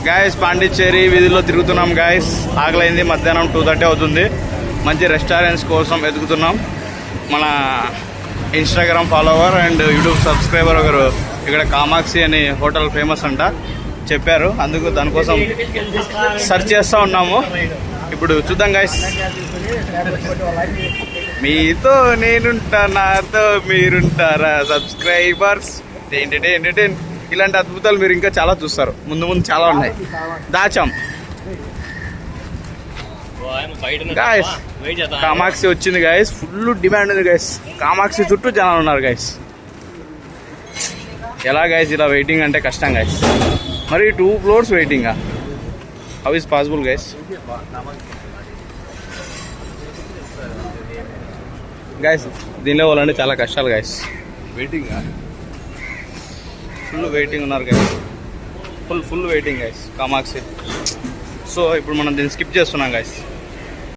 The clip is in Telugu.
గాయస్ పాండిచ్చేరి వీధిలో తిరుగుతున్నాం గాయస్. ఆకలైంది, మధ్యాహ్నం 2:30 అవుతుంది. మంచి రెస్టారెంట్స్ కోసం వెతుకుతున్నాం. మన Instagram follower and YouTube subscriber ఒకరు ఇక్కడ కామాక్షి అని హోటల్ ఫేమస్ అంట చెప్పారు, అందుకు దానికోసం సెర్చ్ చేస్తూ ఉన్నాము. ఇప్పుడు చూద్దాం గాయస్. మీతో నేనుంటా, నాతో మీరుంటారా సబ్స్క్రైబర్స్. ఏంటంటే ఇలాంటి అద్భుతాలు మీరు ఇంకా చాలా చూస్తారు. ముందు ముందు చాలా ఉన్నాయి. దాచాం గాయస్. కామాక్షి వచ్చింది గాయస్. ఫుల్ డిమాండ్ ఉంది గాయస్. కామాక్షి చుట్టూ జనాలు ఉన్నారు గాయస్. ఎలా గాయస్ ఇలా వెయిటింగ్ అంటే కష్టం గాయస్. మరి 2 floors వెయిటింగా? How is possible guys? Guys దీనిలో వాళ్ళంటే చాలా కష్టాలు గాయస్. వెయిటింగా ఫుల్ వెయిటింగ్ ఉన్నారు guys. Full waiting guys Kamakshi. So ఇప్పుడు మనం దీన్ని స్కిప్ చేస్తున్నాం గాయస్.